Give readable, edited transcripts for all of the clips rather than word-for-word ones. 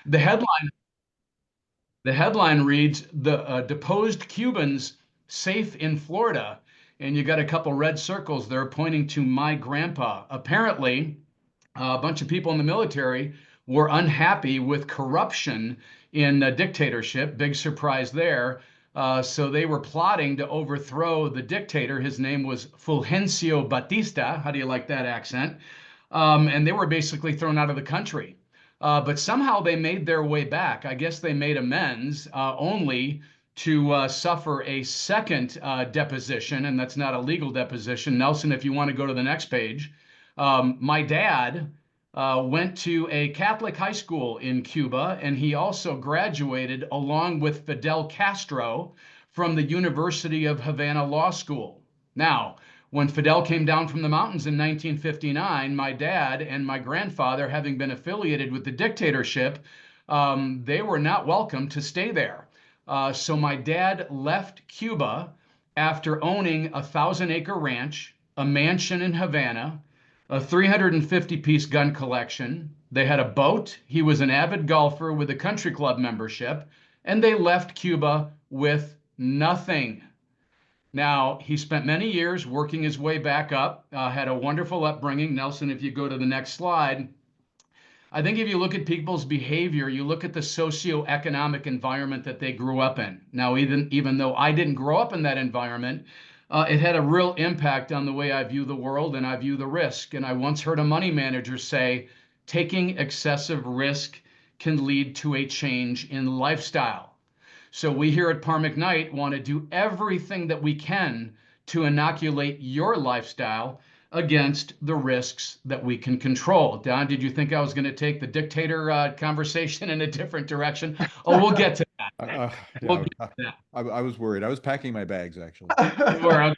The headline the headline reads, "The deposed Cubans safe in Florida." And you got a couple red circles there pointing to my grandpa. Apparently, a bunch of people in the military were unhappy with corruption in a dictatorship. Big surprise there. So they were plotting to overthrow the dictator. His name was Fulgencio Batista. How do you like that accent? And they were basically thrown out of the country. But somehow they made their way back. I guess they made amends, only to suffer a second deposition, and that's not a legal deposition. Nelson, if you want to go to the next page. My dad went to a Catholic high school in Cuba, and he also graduated along with Fidel Castro from the University of Havana Law School. Now, when Fidel came down from the mountains in 1959, my dad and my grandfather, having been affiliated with the dictatorship, they were not welcome to stay there. So my dad left Cuba after owning a 1,000-acre ranch, a mansion in Havana, a 350-piece gun collection. They had a boat. He was an avid golfer with a country club membership, and they left Cuba with nothing. Now, he spent many years working his way back up, had a wonderful upbringing. Nelson, if you go to the next slide, I think if you look at people's behavior, you look at the socioeconomic environment that they grew up in. Now, even though I didn't grow up in that environment, it had a real impact on the way I view the world and I view the risk. And I once heard a money manager say, taking excessive risk can lead to a change in lifestyle. So we here at Par McKnight want to do everything that we can to inoculate your lifestyle against the risks that we can control. Don, did you think I was going to take the dictator conversation in a different direction? Oh, we'll get to that. We'll Yeah, get to I was worried. I was packing my bags actually. that.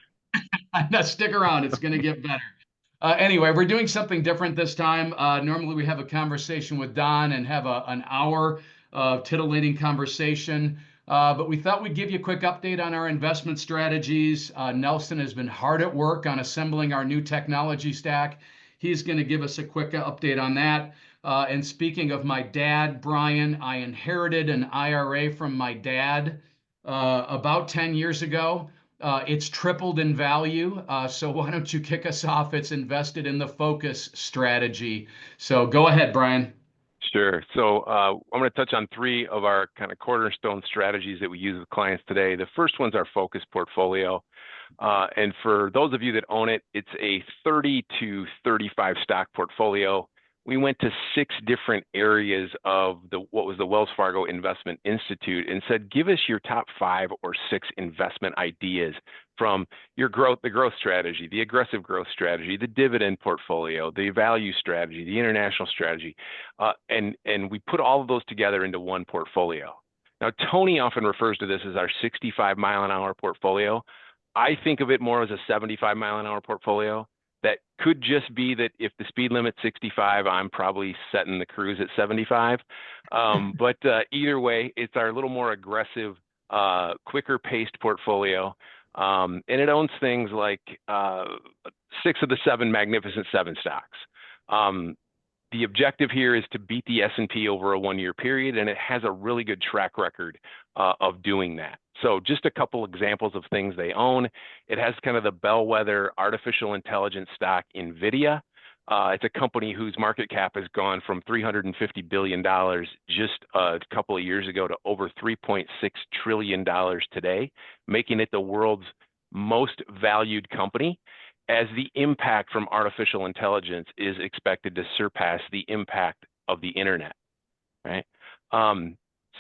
Now stick around. It's going to get better. Anyway, we're doing something different this time. Normally, we have a conversation with Don and have an hour of titillating conversation. But we thought we'd give you a quick update on our investment strategies. Nelson has been hard at work on assembling our new technology stack. He's going to give us a quick update on that. And speaking of my dad, Brian, I inherited an IRA from my dad about 10 years ago. It's tripled in value. So why don't you kick us off? It's invested in the focus strategy. So go ahead, Brian. Sure. So I'm going to touch on three of our kind of cornerstone strategies that we use with clients today. The first one's our focus portfolio. And for those of you that own it, it's a 30 to 35 stock portfolio. We went to 6 different areas of what was the Wells Fargo Investment Institute and said, give us your top 5 or 6 investment ideas from the growth strategy, the aggressive growth strategy, the dividend portfolio, the value strategy, the international strategy. And we put all of those together into one portfolio. Now, Tony often refers to this as our 65-mile-an-hour portfolio. I think of it more as a 75-mile-an-hour portfolio. That could just be that if the speed limit's 65, I'm probably setting the cruise at 75. But either way, it's our little more aggressive, quicker paced portfolio. And it owns things like 6 of the 7 Magnificent 7 stocks. The objective here is to beat the S&P over a 1-year period, and it has a really good track record of doing that. So just a couple examples of things they own. It has kind of the bellwether artificial intelligence stock, NVIDIA. It's a company whose market cap has gone from $350 billion just a couple of years ago to over $3.6 trillion today, making it the world's most valued company, as the impact from artificial intelligence is expected to surpass the impact of the internet, right?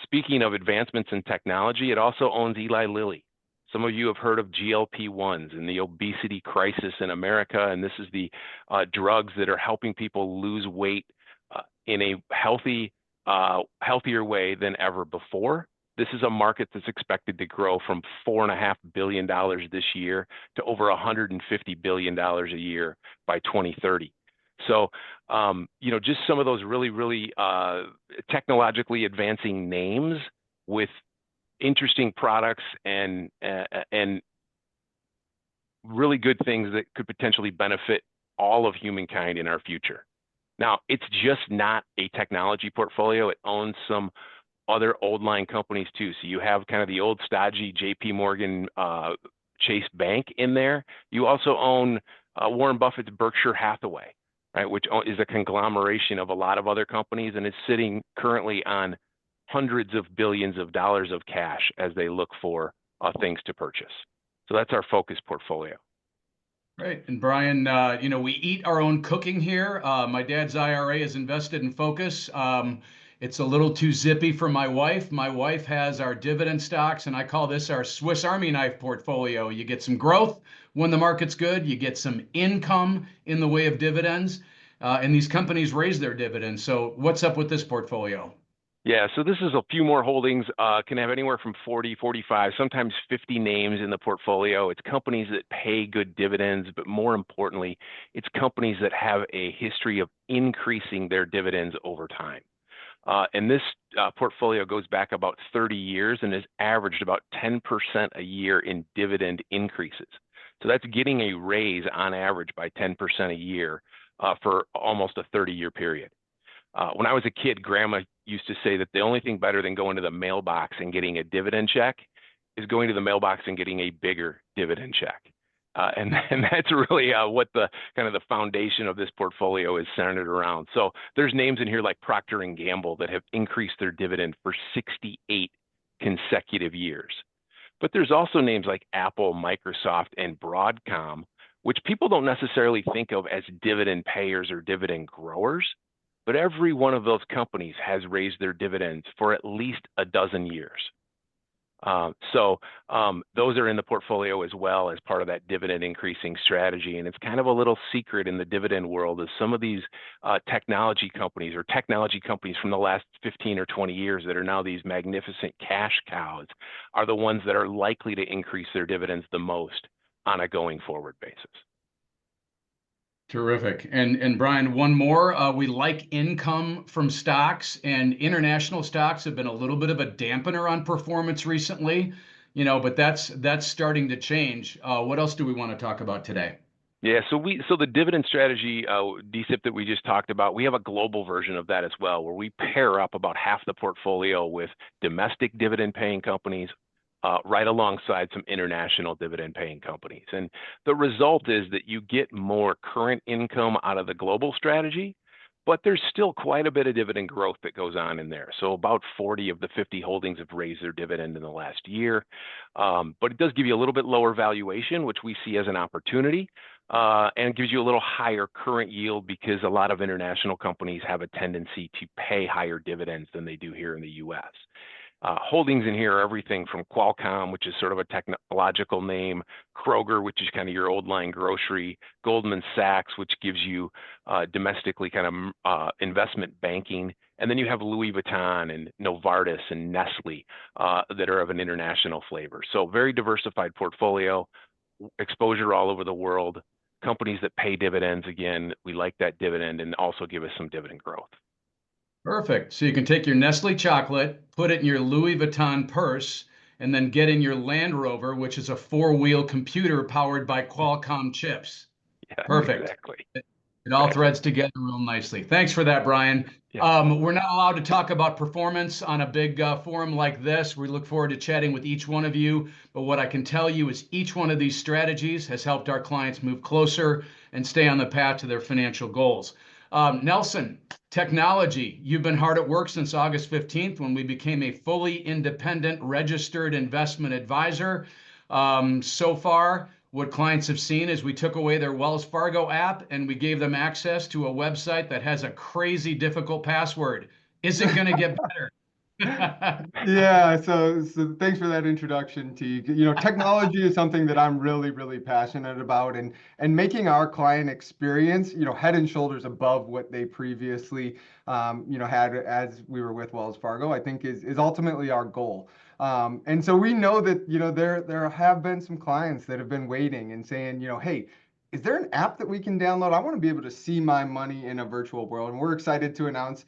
Speaking of advancements in technology, it also owns Eli Lilly. Some of you have heard of GLP-1s and the obesity crisis in America, and this is the drugs that are helping people lose weight in a healthier way than ever before. This is a market that's expected to grow from $4.5 billion this year to over $150 billion a year by 2030. So, just some of those really technologically advancing names with interesting products and really good things that could potentially benefit all of humankind in our future. Now, it's just not a technology portfolio. It owns some other old line companies too. So you have kind of the old stodgy JP Morgan Chase Bank in there. You also own Warren Buffett's Berkshire Hathaway, right, which is a conglomeration of a lot of other companies, and is sitting currently on hundreds of billions of dollars of cash as they look for things to purchase. So that's our focus portfolio. Right. And Brian, we eat our own cooking here. My dad's IRA is invested in Focus. It's a little too zippy for my wife. My wife has our dividend stocks, and I call this our Swiss Army knife portfolio. You get some growth when the market's good. You get some income in the way of dividends, and these companies raise their dividends. So what's up with this portfolio? Yeah, so this is a few more holdings, can have anywhere from 40, 45, sometimes 50 names in the portfolio. It's companies that pay good dividends, but more importantly, it's companies that have a history of increasing their dividends over time. And this portfolio goes back about 30 years and has averaged about 10% a year in dividend increases. So that's getting a raise on average by 10% a year for almost a 30-year period. When I was a kid, Grandma used to say that the only thing better than going to the mailbox and getting a dividend check is going to the mailbox and getting a bigger dividend check. And that's really what the kind of the foundation of this portfolio is centered around. So there's names in here like Procter & Gamble that have increased their dividend for 68 consecutive years. But there's also names like Apple, Microsoft, and Broadcom, which people don't necessarily think of as dividend payers or dividend growers. But every one of those companies has raised their dividends for at least a dozen years. Those are in the portfolio as well as part of that dividend increasing strategy. And it's kind of a little secret in the dividend world is some of these technology companies from the last 15 or 20 years that are now these magnificent cash cows are the ones that are likely to increase their dividends the most on a going forward basis. Terrific. And Brian, one more. We like income from stocks, and international stocks have been a little bit of a dampener on performance recently, but that's starting to change. What else do we want to talk about today? Yeah, so the dividend strategy, DSIP that we just talked about, we have a global version of that as well, where we pair up about half the portfolio with domestic dividend paying companies, right alongside some international dividend paying companies. And the result is that you get more current income out of the global strategy, but there's still quite a bit of dividend growth that goes on in there. So about 40 of the 50 holdings have raised their dividend in the last year. But it does give you a little bit lower valuation, which we see as an opportunity, and gives you a little higher current yield because a lot of international companies have a tendency to pay higher dividends than they do here in the US. Holdings in here are everything from Qualcomm, which is sort of a technological name, Kroger, which is kind of your old line grocery, Goldman Sachs, which gives you domestically kind of investment banking, and then you have Louis Vuitton and Novartis and Nestle that are of an international flavor. So very diversified portfolio, exposure all over the world, companies that pay dividends. Again, we like that dividend and also give us some dividend growth. Perfect. So you can take your Nestle chocolate, put it in your Louis Vuitton purse, and then get in your Land Rover, which is a four-wheel computer powered by Qualcomm chips. Yeah, Perfect. exactly. It all threads together real nicely. Thanks for that, Brian. Yeah. We're not allowed to talk about performance on a big forum like this. We look forward to chatting with each one of you. But what I can tell you is each one of these strategies has helped our clients move closer and stay on the path to their financial goals. Nelson, technology. You've been hard at work since August 15th when we became a fully independent registered investment advisor. So far, what clients have seen is we took away their Wells Fargo app and we gave them access to a website that has a crazy difficult password. Is it going to get better? Yeah, so thanks for that introduction, T. Technology is something that I'm really, really passionate about, and making our client experience, head and shoulders above what they previously, had as we were with Wells Fargo, I think is ultimately our goal. And so we know that, there have been some clients that have been waiting and saying, hey, is there an app that we can download? I want to be able to see my money in a virtual world. And we're excited to announce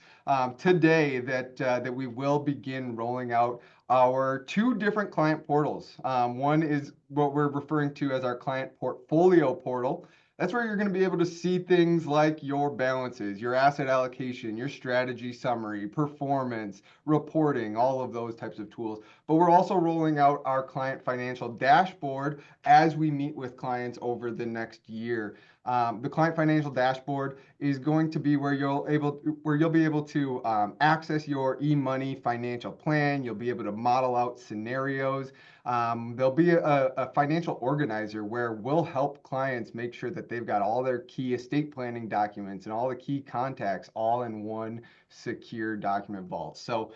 today that we will begin rolling out our two different client portals. One is what we're referring to as our client portfolio portal. That's where you're going to be able to see things like your balances, your asset allocation, your strategy summary, performance, reporting, all of those types of tools. But we're also rolling out our client financial dashboard as we meet with clients over the next year. The client financial dashboard is going to be where you'll be able to access your e-money financial plan. You'll be able to model out scenarios. There'll be a financial organizer where we'll help clients make sure that they've got all their key estate planning documents and all the key contacts all in one secure document vault. So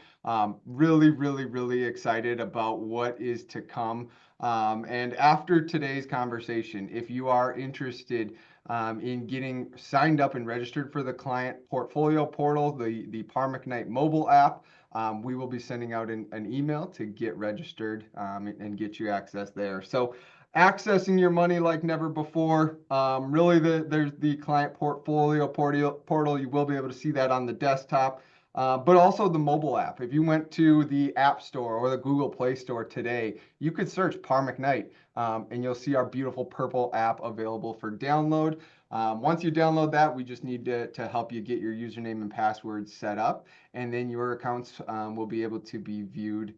really, really, really excited about what is to come. And after today's conversation, if you are interested in getting signed up and registered for the client portfolio portal, the Par McKnight mobile app, we will be sending out an email to get registered and get you access there. So accessing your money like never before. Really, there's the client portfolio portal. You will be able to see that on the desktop. But also the mobile app. If you went to the App Store or the Google Play Store today, you could search Par McKnight, and you'll see our beautiful purple app available for download. Once you download that, we just need to help you get your username and password set up, and then your accounts will be able to be viewed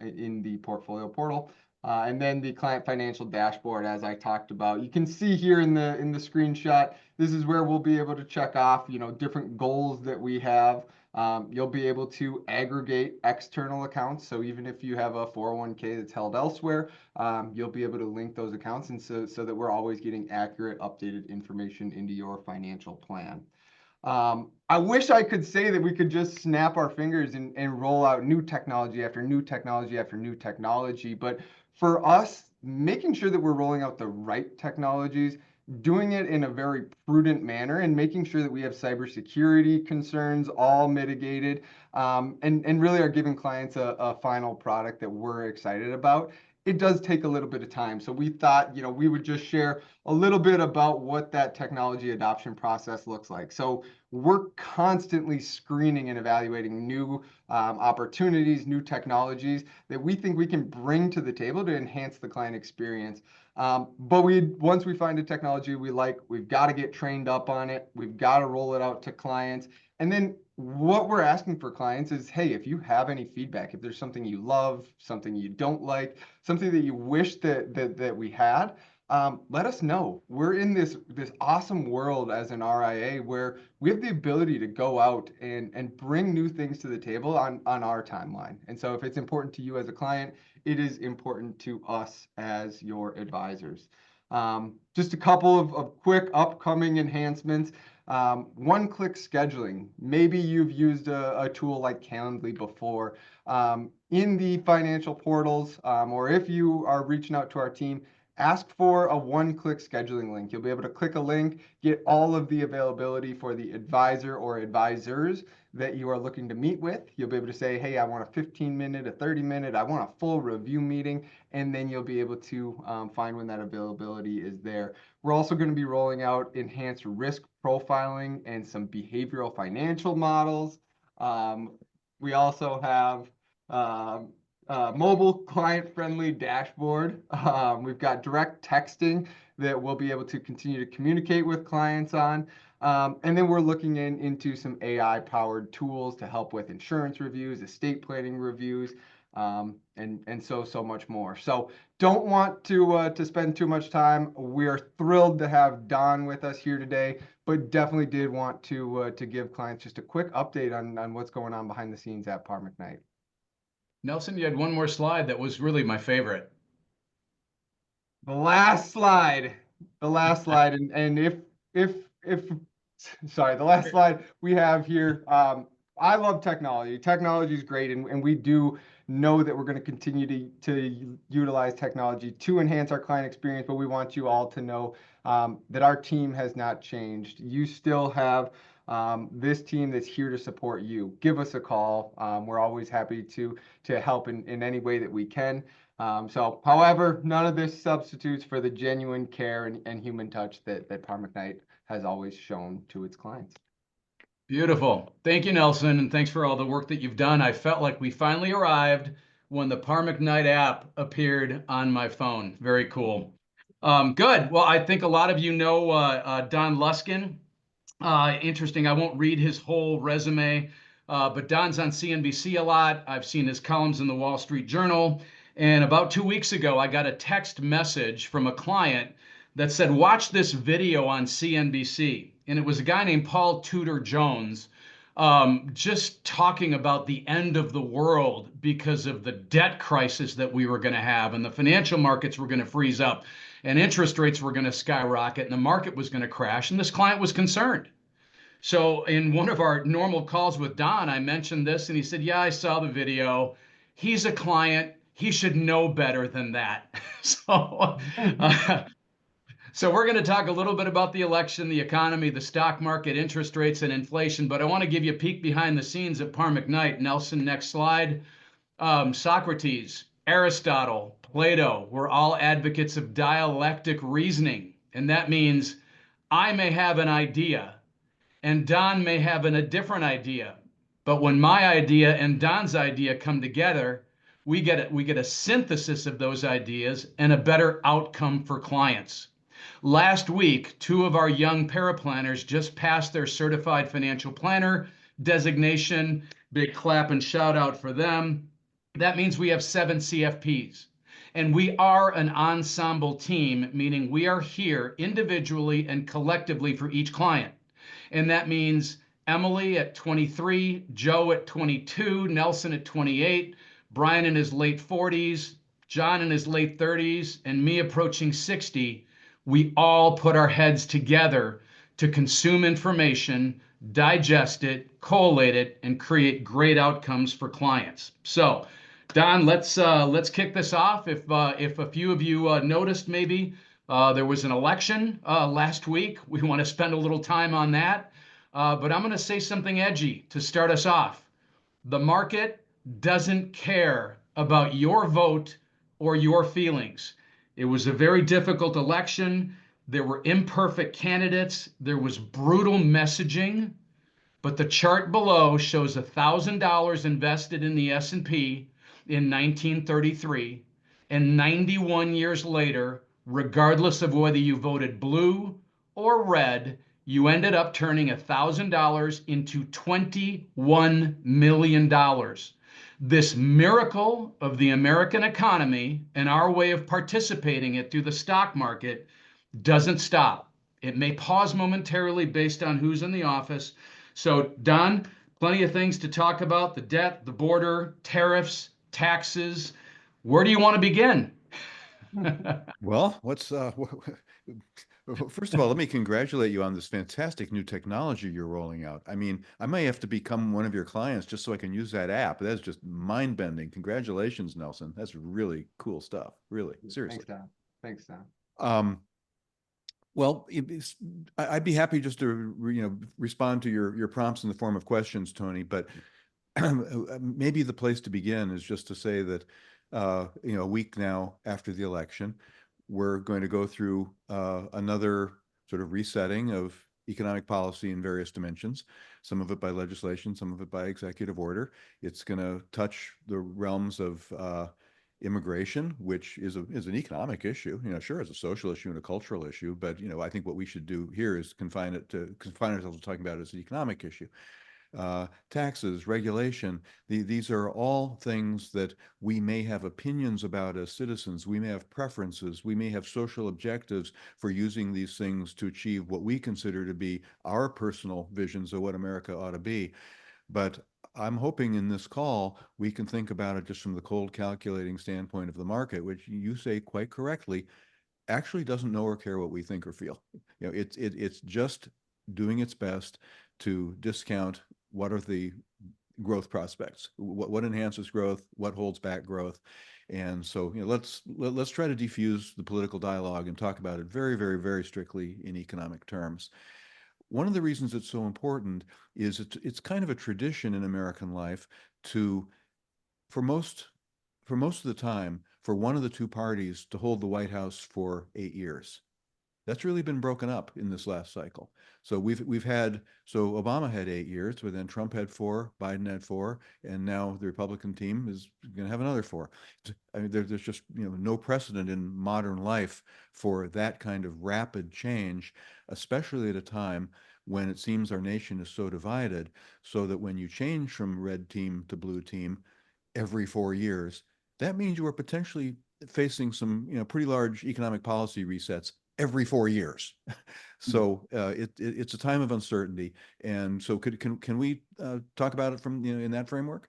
in the portfolio portal. And then the client financial dashboard, as I talked about, you can see here in the screenshot, this is where we'll be able to check off, different goals that we have. You'll be able to aggregate external accounts. So even if you have a 401k that's held elsewhere, you'll be able to link those accounts, and so that we're always getting accurate, updated information into your financial plan. I wish I could say that we could just snap our fingers and roll out new technology after new technology after new technology. But for us, making sure that we're rolling out the right technologies, doing it in a very prudent manner, and making sure that we have cybersecurity concerns all mitigated, and really are giving clients a final product that we're excited about. It does take a little bit of time. So we thought, we would just share a little bit about what that technology adoption process looks like. So we're constantly screening and evaluating new opportunities, new technologies that we think we can bring to the table to enhance the client experience. But once we find a technology we like, we've got to get trained up on it. We've got to roll it out to clients. And then what we're asking for clients is, hey, if you have any feedback, if there's something you love, something you don't like, something that you wish that we had, let us know. We're in this awesome world as an RIA where we have the ability to go out and bring new things to the table on our timeline. And so if it's important to you as a client, it is important to us as your advisors. Just a couple of quick upcoming enhancements. One-click scheduling. Maybe you've used a tool like Calendly before. In the financial portals, or if you are reaching out to our team, ask for a one-click scheduling link. You'll be able to click a link, get all of the availability for the advisor or advisors that you are looking to meet with. You'll be able to say, hey, I want a 15-minute, a 30-minute, I want a full review meeting, and then you'll be able to find when that availability is there. We're also going to be rolling out enhanced risk profiling and some behavioral financial models. We also have mobile client-friendly dashboard. We've got direct texting that we'll be able to continue to communicate with clients on. And then we're looking into some AI-powered tools to help with insurance reviews, estate planning reviews, and so much more. So don't want to spend too much time. We're thrilled to have Don with us here today, but definitely did want to give clients just a quick update on what's going on behind the scenes at Par McKnight. Nelson, you had one more slide that was really my favorite. The last slide, and sorry, the last slide we have here. I love technology. Technology is great, and we do know that we're going to continue to utilize technology to enhance our client experience, but we want you all to know that our team has not changed. You still have this team that's here to support you. Give us a call. We're always happy to help in any way that we can. However, none of this substitutes for the genuine care and human touch that Par McKnight has always shown to its clients. Beautiful. Thank you, Nelson, and thanks for all the work that you've done. I felt like we finally arrived when the Par McKnight app appeared on my phone. Very cool. Good. Well, I think a lot of you know Don Luskin. Interesting. I won't read his whole resume, but Don's on CNBC a lot. I've seen his columns in the Wall Street Journal. And about 2 weeks ago, I got a text message from a client that said, watch this video on CNBC. And it was a guy named Paul Tudor Jones, just talking about the end of the world because of the debt crisis that we were going to have, and the financial markets were going to freeze up, and interest rates were going to skyrocket, and the market was going to crash. And this client was concerned. So in one of our normal calls with Don, I mentioned this, and he said, yeah, I saw the video. He's a client. He should know better than that. So, uh, so we're going to talk a little bit about the election, the economy, the stock market, interest rates, and inflation. But I want to give you a peek behind the scenes at Par McKnight. Nelson, next slide. Socrates, Aristotle, Plato were all advocates of dialectic reasoning. And that means I may have an idea, and Don may have a different idea. But when my idea and Don's idea come together, we get a synthesis of those ideas and a better outcome for clients. Last week, two of our young paraplanners just passed their certified financial planner designation. Big clap and shout out for them. That means we have 7 CFPs. And we are an ensemble team, meaning we are here individually and collectively for each client. And that means Emily at 23, Joe at 22, Nelson at 28, Brian in his late 40s, John in his late 30s, and me approaching 60. We all put our heads together to consume information, digest it, collate it, and create great outcomes for clients. So, Don, let's kick this off. If a few of you noticed, maybe there was an election last week. We want to spend a little time on that. But I'm going to say something edgy to start us off. The market doesn't care about your vote or your feelings. It was a very difficult election. There were imperfect candidates. There was brutal messaging. But the chart below shows $1,000 invested in the S&P in 1933, and 91 years later, regardless of whether you voted blue or red, you ended up turning $1,000 into $21 million. This miracle of the American economy and our way of participating it through the stock market doesn't stop. It may pause momentarily based on who's in the office. So, Don, plenty of things to talk about: the debt, the border, tariffs, taxes. Where do you want to begin? Well, first of all, let me congratulate you on this fantastic new technology you're rolling out. I mean, I may have to become one of your clients just so I can use that app. That's just mind-bending. Congratulations, Nelson. That's really cool stuff. Really, seriously. Thanks, Don. Thanks, Don. Well, I'd be happy just to respond to your prompts in the form of questions, Tony. But maybe the place to begin is just to say that a week now after the election, we're going to go through another sort of resetting of economic policy in various dimensions, some of it by legislation, some of it by executive order. It's going to touch the realms of immigration, which is an economic issue, sure, it's a social issue and a cultural issue, but I think what we should do here is confine ourselves to talking about it as an economic issue. Taxes, regulation, these are all things that we may have opinions about as citizens. We may have preferences. We may have social objectives for using these things to achieve what we consider to be our personal visions of what America ought to be. But I'm hoping in this call, we can think about it just from the cold calculating standpoint of the market, which you say quite correctly, actually doesn't know or care what we think or feel. It's just doing its best to discount what are the growth prospects, what enhances growth, what holds back growth. And so, let's try to defuse the political dialogue and talk about it very, very, very strictly in economic terms. One of the reasons it's so important is it's kind of a tradition in American life for most of the time, for one of the two parties to hold the White House for 8 years. That's really been broken up in this last cycle. So we've had, so Obama had 8 years, but then Trump had 4, Biden had 4, and now the Republican team is going to have another 4. I mean, there's just, no precedent in modern life for that kind of rapid change, especially at a time when it seems our nation is so divided, so that when you change from red team to blue team every 4 years, that means you are potentially facing some, pretty large economic policy resets every 4 years. So it's a time of uncertainty. And so can we talk about it from, in that framework?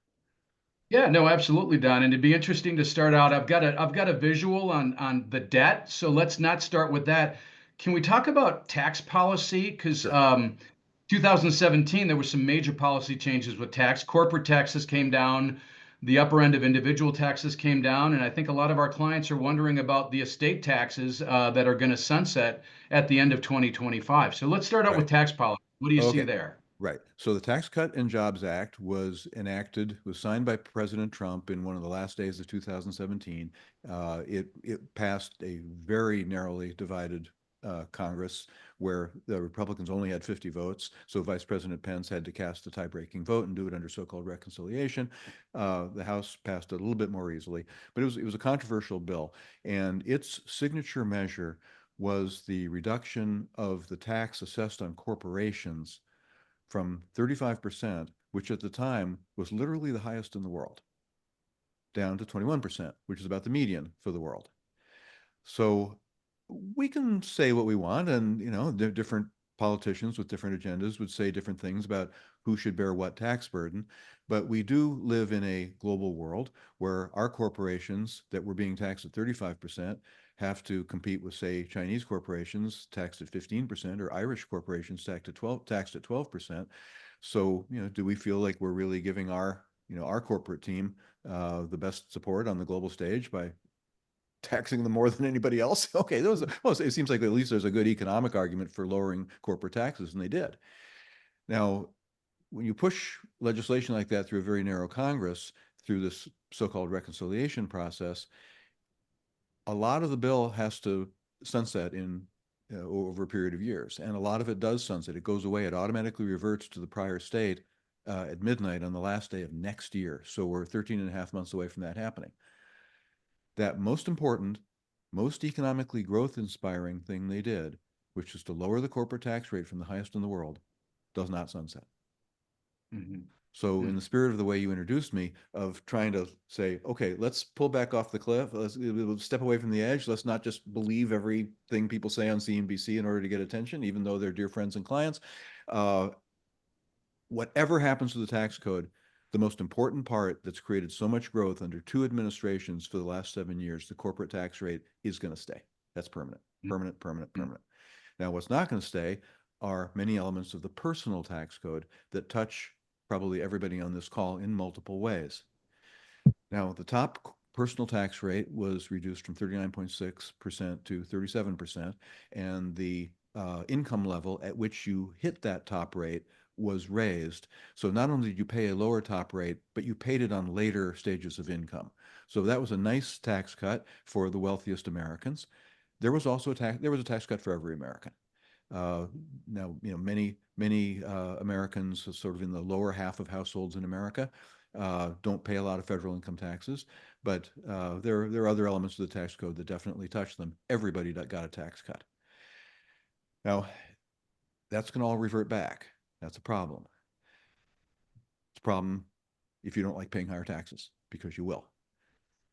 Yeah, no, absolutely, Don. And it'd be interesting to start out. I've got a visual on the debt. So let's not start with that. Can we talk about tax policy? Because Sure. 2017, there were some major policy changes with tax. Corporate taxes came down, the upper end of individual taxes came down, and I think a lot of our clients are wondering about the estate taxes that are going to sunset at the end of 2025. So let's start out with Right. tax policy. What do you see Okay. there? Right. So the Tax Cut and Jobs Act was signed by President Trump in one of the last days of 2017. It passed a very narrowly divided Congress where the Republicans only had 50 votes. So Vice President Pence had to cast a tie-breaking vote and do it under so-called reconciliation. The House passed it a little bit more easily, but it was a controversial bill, and its signature measure was the reduction of the tax assessed on corporations from 35%, which at the time was literally the highest in the world, down to 21%, which is about the median for the world. So we can say what we want, and different politicians with different agendas would say different things about who should bear what tax burden. But we do live in a global world where our corporations that were being taxed at 35% have to compete with, say, Chinese corporations taxed at 15% or Irish corporations taxed at 12%. So, do we feel like we're really giving our corporate team the best support on the global stage by taxing them more than anybody else? Okay, well, it seems like at least there's a good economic argument for lowering corporate taxes, and they did. Now, when you push legislation like that through a very narrow Congress, through this so-called reconciliation process, a lot of the bill has to sunset in over a period of years, and a lot of it does sunset. It goes away. It automatically reverts to the prior state at midnight on the last day of next year. So we're 13 and a half months away from that happening. That most important, most economically growth inspiring thing they did, which is to lower the corporate tax rate from the highest in the world, does not sunset. Mhm. So in the spirit of the way you introduced me, of trying to say, okay, let's pull back off the cliff, let's step away from the edge, let's not just believe everything people say on CNBC in order to get attention, even though they're dear friends and clients. Whatever happens to the tax code, the most important part that's created so much growth under 2 administrations for the last 7 years, the corporate tax rate, is going to stay. That's permanent, permanent, permanent, permanent. Now, what's not going to stay are many elements of the personal tax code that touch probably everybody on this call in multiple ways. Now, the top personal tax rate was reduced from 39.6% to 37%, and the income level at which you hit that top rate was raised. So not only did you pay a lower top rate, but you paid it on later stages of income. So that was a nice tax cut for the wealthiest Americans. There was also a tax cut for every American. Now, many Americans, sort of in the lower half of households in America, don't pay a lot of federal income taxes, but there are other elements of the tax code that definitely touch them. Everybody got a tax cut. Now, that's going to all revert back. That's a problem. It's a problem if you don't like paying higher taxes, because you will.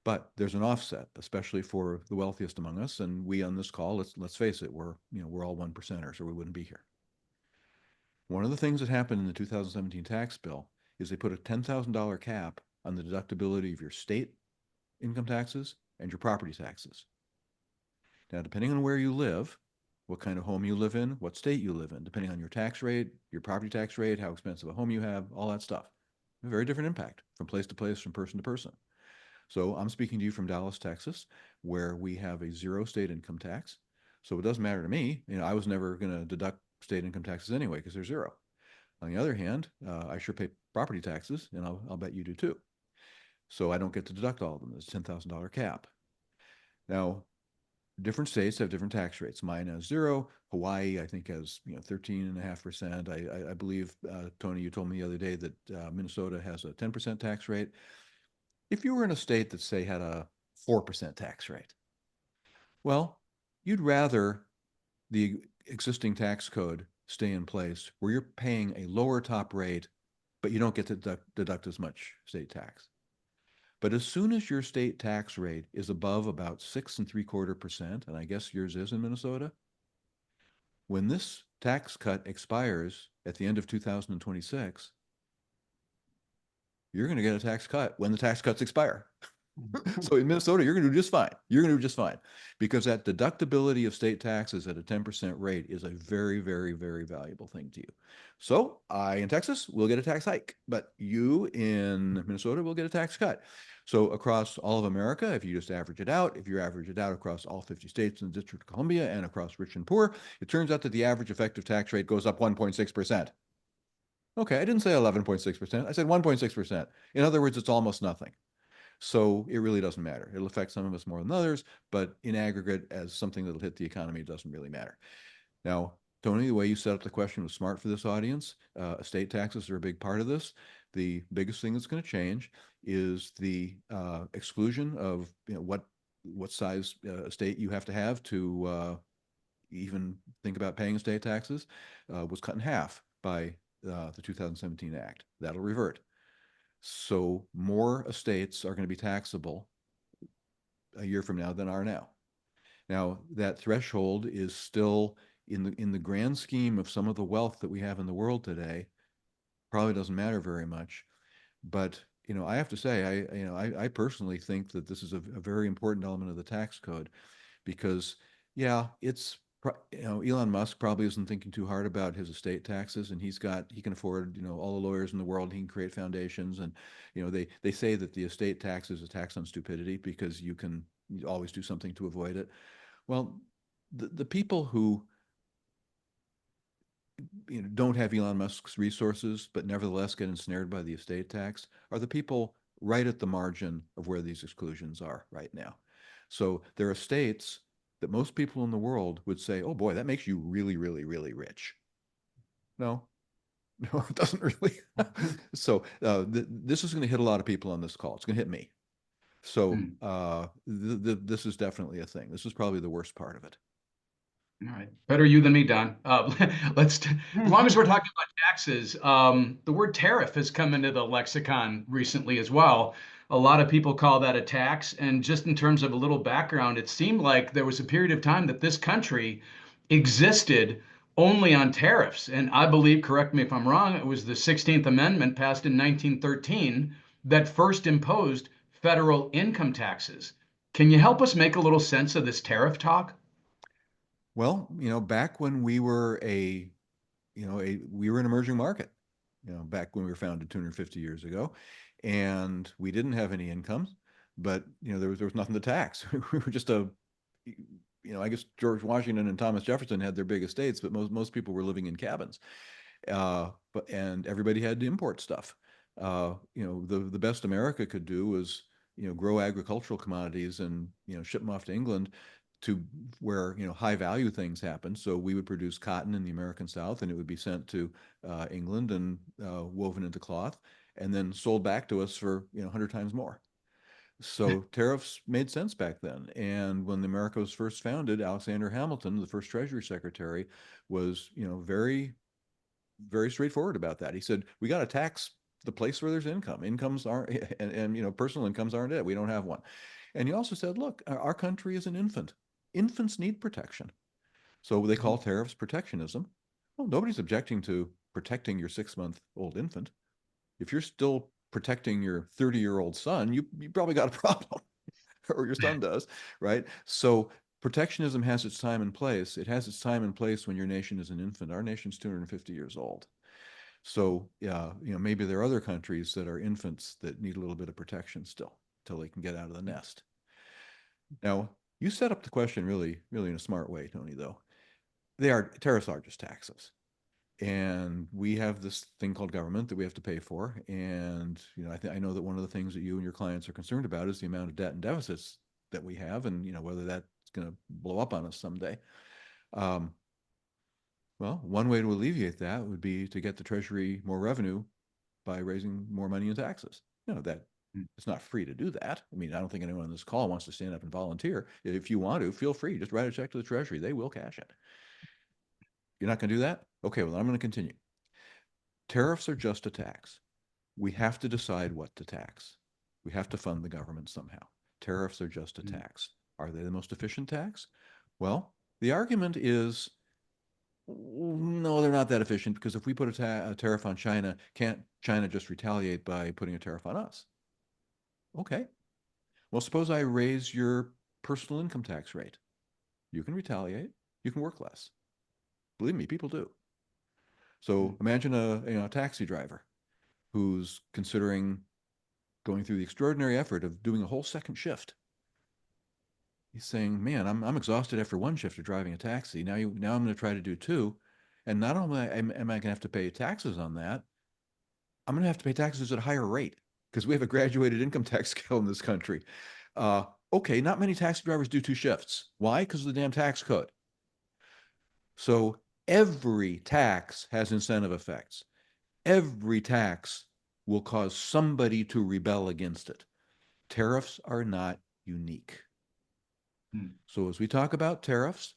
But there's an offset, especially for the wealthiest among us, and we on this call, let's face it, we're all 1%ers, or we wouldn't be here. One of the things that happened in the 2017 tax bill is they put a $10,000 cap on the deductibility of your state income taxes and your property taxes. Now, depending on where you live, what kind of home you live in, what state you live in, depending on your tax rate, your property tax rate, how expensive a home you have, all that stuff, a very different impact from place to place, from person to person. So I'm speaking to you from Dallas, Texas, where we have a 0 state income tax. So it doesn't matter to me. I was never going to deduct state income taxes anyway because they're 0. On the other hand, I sure pay property taxes, and I'll bet you do too. So I don't get to deduct all of them. There's a $10,000 cap. Now, different states have different tax rates. Mine has 0. Hawaii, I think, has 13.5%. I believe, Tony, you told me the other day that Minnesota has a 10% tax rate. If you were in a state that, say, had a 4% tax rate, well, you'd rather the existing tax code stay in place where you're paying a lower top rate, but you don't get to deduct as much state tax. But as soon as your state tax rate is above about 6.75%, and I guess yours is in Minnesota, when this tax cut expires at the end of 2026, you're going to get a tax cut when the tax cuts expire. So in Minnesota, you're going to do just fine. You're going to do just fine because that deductibility of state taxes at a 10% rate is a very, very, very valuable thing to you. So I in Texas will get a tax hike, but you in Minnesota will get a tax cut. So across all of America, if you just average it out, if you average it out across all 50 states and the District of Columbia and across rich and poor, it turns out that the average effective tax rate goes up 1.6%. Okay, I didn't say 11.6%. I said 1.6%. In other words, it's almost nothing. So it really doesn't matter. It'll affect some of us more than others, but in aggregate, as something that'll hit the economy, it doesn't really matter. Now, Tony, the way you set up the question was smart for this audience. Estate taxes are a big part of this. The biggest thing that's going to change is the exclusion of what size estate you have to even think about paying estate taxes was cut in half by the 2017 Act. That'll revert. So more estates are going to be taxable a year from now than are now. Now, that threshold is still in the grand scheme of some of the wealth that we have in the world today, probably doesn't matter very much. But I have to say, I personally think that this is a very important element of the tax code because, yeah, it's Elon Musk probably isn't thinking too hard about his estate taxes, and he can afford all the lawyers in the world. He can create foundations, and they say that the estate tax is a tax on stupidity because you always do something to avoid it. Well, the people who don't have Elon Musk's resources, but nevertheless get ensnared by the estate tax, are the people right at the margin of where these exclusions are right now. So there are states that most people in the world would say, oh boy, that makes you really, really, really rich. No, no, it doesn't really. So this is going to hit a lot of people on this call. It's going to hit me. So this is definitely a thing. This is probably the worst part of it. All right, better you than me, Don. As long as we're talking about taxes, the word tariff has come into the lexicon recently as well. A lot of people call that a tax. And just in terms of a little background, it seemed like there was a period of time that this country existed only on tariffs. And I believe, correct me if I'm wrong, it was the 16th Amendment passed in 1913 that first imposed federal income taxes. Can you help us make a little sense of this tariff talk? Well, back when we were we were an emerging market, back when we were founded 250 years ago, and we didn't have any incomes, but there was nothing to tax. We were just I guess George Washington and Thomas Jefferson had their big estates, but most people were living in cabins, and everybody had to import stuff. The best America could do was grow agricultural commodities and ship them off to England to where high value things happen. So we would produce cotton in the American South, and it would be sent to England and woven into cloth, and then sold back to us for 100 times more. So tariffs made sense back then. And when America was first founded, Alexander Hamilton, the first Treasury Secretary, was very, very straightforward about that. He said, we got to tax the place where there's income. Incomes aren't, and personal incomes aren't it. We don't have one. And he also said, look, our country is an infant. Infants need protection. So they call tariffs protectionism. Well, nobody's objecting to protecting your 6-month-old infant. If you're still protecting your 30-year-old son, you probably got a problem, or your son does, right? So protectionism has its time and place. It has its time and place when your nation is an infant. Our nation's 250 years old. So yeah, maybe there are other countries that are infants that need a little bit of protection still until they can get out of the nest. Now, you set up the question really, really in a smart way, Tony, though. Tariffs are just taxes. And we have this thing called government that we have to pay for. And I know that one of the things that you and your clients are concerned about is the amount of debt and deficits that we have, and whether that's going to blow up on us someday. Well, one way to alleviate that would be to get the Treasury more revenue by raising more money in taxes. That it's not free to do that. I mean, I don't think anyone on this call wants to stand up and volunteer. If you want to, feel free. Just write a check to the Treasury. They will cash it. You're not going to do that? Okay, well, I'm going to continue. Tariffs are just a tax. We have to decide what to tax. We have to fund the government somehow. Tariffs are just a tax. Are they the most efficient tax? Well, the argument is, no, they're not that efficient, because if we put a tariff on China, can't China just retaliate by putting a tariff on us? Okay. Well, suppose I raise your personal income tax rate. You can retaliate. You can work less. Believe me, people do. So imagine a taxi driver who's considering going through the extraordinary effort of doing a whole second shift. He's saying, man, I'm exhausted after one shift of driving a taxi. Now I'm going to try to do two. And not only am I going to have to pay taxes on that, I'm going to have to pay taxes at a higher rate because we have a graduated income tax scale in this country. Okay, not many taxi drivers do two shifts. Why? Because of the damn tax code. So every tax has incentive effects. Every tax will cause somebody to rebel against it. Tariffs are not unique. So as we talk about tariffs,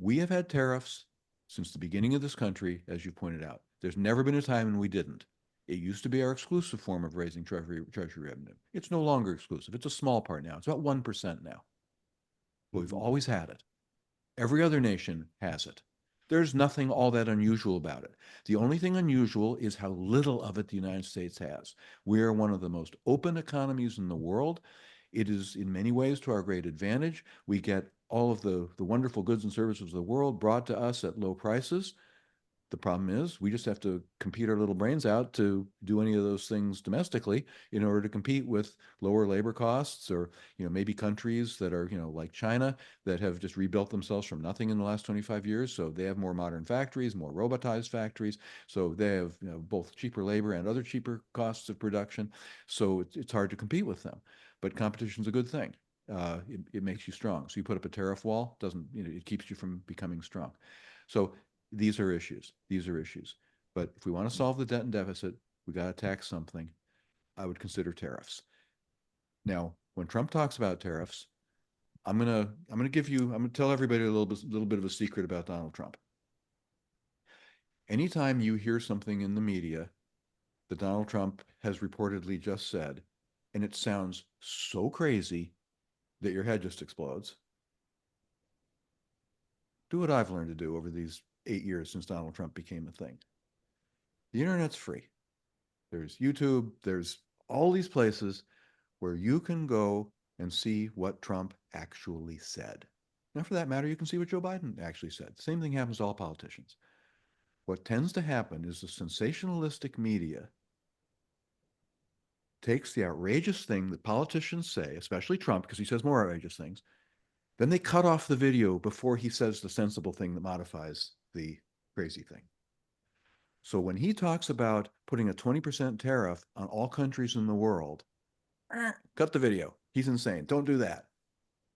we have had tariffs since the beginning of this country, as you pointed out. There's never been a time when we didn't. It used to be our exclusive form of raising treasury revenue. It's no longer exclusive. It's a small part now. It's about 1% now. But we've always had it. Every other nation has it. There's nothing all that unusual about it. The only thing unusual is how little of it the United States has. We are one of the most open economies in the world. It is in many ways to our great advantage. We get all of the wonderful goods and services of the world brought to us at low prices. The problem is we just have to compete our little brains out to do any of those things domestically in order to compete with lower labor costs, or maybe countries that are like China that have just rebuilt themselves from nothing in the last 25 years. So they have more modern factories, more robotized factories. So they have both cheaper labor and other cheaper costs of production. So it's hard to compete with them. But competition's a good thing. It makes you strong. So you put up a tariff wall, doesn't it keeps you from becoming strong. So these are issues. These are issues. But if we want to solve the debt and deficit, we got to tax something. I would consider tariffs. Now, when Trump talks about tariffs, I'm gonna tell everybody a little bit of a secret about Donald Trump. Anytime you hear something in the media that Donald Trump has reportedly just said, and it sounds so crazy that your head just explodes, do what I've learned to do over these 8 years since Donald Trump became a thing. The internet's free. There's YouTube, there's all these places where you can go and see what Trump actually said. Now, for that matter, you can see what Joe Biden actually said. The same thing happens to all politicians. What tends to happen is the sensationalistic media takes the outrageous thing that politicians say, especially Trump, because he says more outrageous things, then they cut off the video before he says the sensible thing that modifies the crazy thing. So when he talks about putting a 20% tariff on all countries in the world, cut the video. He's insane. Don't do that.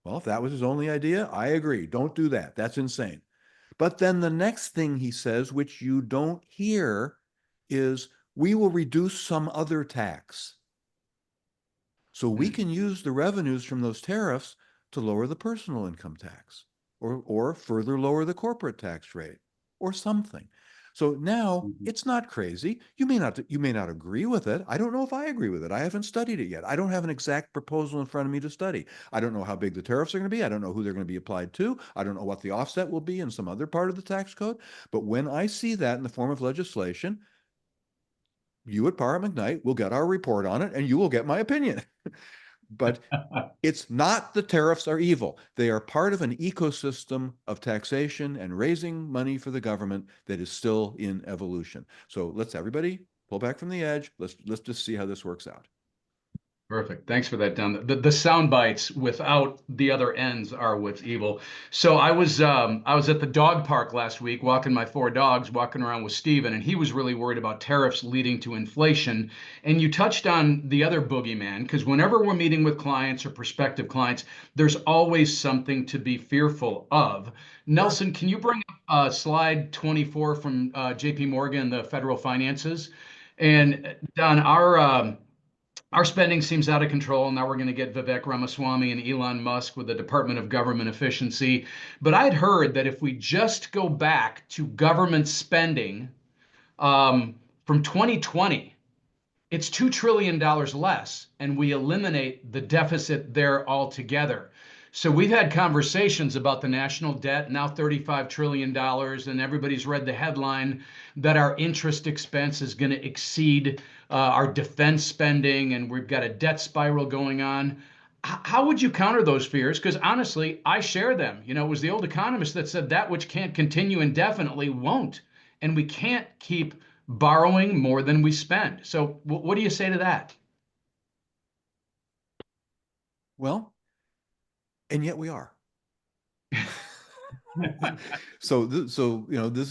Well, if that was his only idea, I agree. Don't do that. That's insane. But then the next thing he says, which you don't hear, is we will reduce some other tax. So we can use the revenues from those tariffs to lower the personal income tax, or further lower the corporate tax rate, or something. So now it's not crazy. You may not agree with it. I don't know if I agree with it. I haven't studied it yet. I don't have an exact proposal in front of me to study. I don't know how big the tariffs are going to be. I don't know who they're going to be applied to. I don't know what the offset will be in some other part of the tax code. But when I see that in the form of legislation, you at Power at McKnight will get our report on it, and you will get my opinion. But it's not the tariffs are evil. They are part of an ecosystem of taxation and raising money for the government that is still in evolution. So let's everybody pull back from the edge. Let's just see how this works out. Perfect. Thanks for that, Don. The sound bites without the other ends are what's evil. So I was at the dog park last week, walking my four dogs, walking around with Steven, and he was really worried about tariffs leading to inflation. And you touched on the other boogeyman, because whenever we're meeting with clients or prospective clients, there's always something to be fearful of. Sure. Nelson, can you bring up slide 24 from JP Morgan, the federal finances? And Don, our spending seems out of control. Now we're going to get Vivek Ramaswamy and Elon Musk with the Department of Government Efficiency. But I'd heard that if we just go back to government spending from 2020, it's $2 trillion less, and we eliminate the deficit there altogether. So we've had conversations about the national debt, now $35 trillion, and everybody's read the headline that our interest expense is going to exceed our defense spending, and we've got a debt spiral going on. How would you counter those fears? Because honestly, I share them. You know, it was the old economist that said that which can't continue indefinitely won't. And we can't keep borrowing more than we spend. So, what do you say to that? Well, and yet we are. So this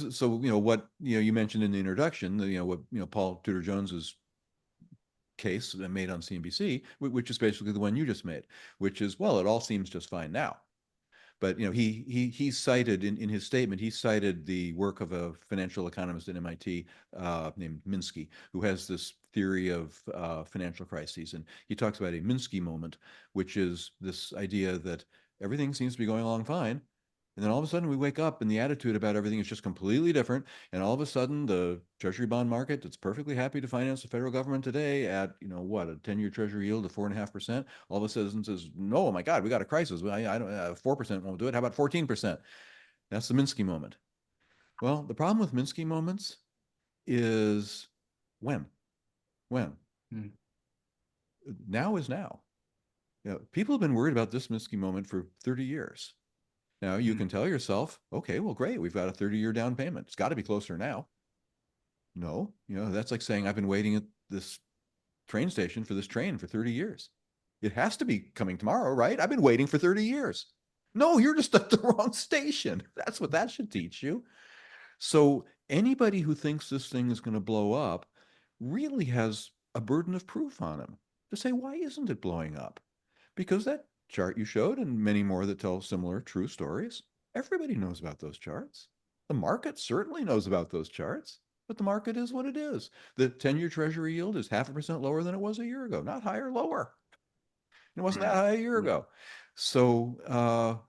is what you mentioned in the introduction, what Paul Tudor Jones's case that made on CNBC, which is basically the one you just made, which is, well, it all seems just fine now. But he cited in his statement, he cited the work of a financial economist at MIT named Minsky, who has this theory of financial crises, and he talks about a Minsky moment, which is this idea that everything seems to be going along fine, and then all of a sudden we wake up and the attitude about everything is just completely different. And all of a sudden the treasury bond market that's perfectly happy to finance the federal government today at, what, a 10-year treasury yield of 4.5%, all of a sudden says, no, oh my God, we got a crisis. I don't 4% won't do it. How about 14%? That's the Minsky moment. Well, the problem with Minsky moments is when? Hmm. Now is now. People have been worried about this Minsky moment for 30 years. Now you can tell yourself, okay, well, great. We've got a 30-year down payment. It's got to be closer now. No, that's like saying I've been waiting at this train station for this train for 30 years. It has to be coming tomorrow, right? I've been waiting for 30 years. No, you're just at the wrong station. That's what that should teach you. So anybody who thinks this thing is going to blow up really has a burden of proof on him to say, why isn't it blowing up? Because that chart you showed and many more that tell similar true stories, everybody knows about those charts. The market certainly knows about those charts, but the market is what it is. The 10-year treasury yield is 0.5% lower than it was a year ago, not higher, lower. It wasn't that high a year ago. So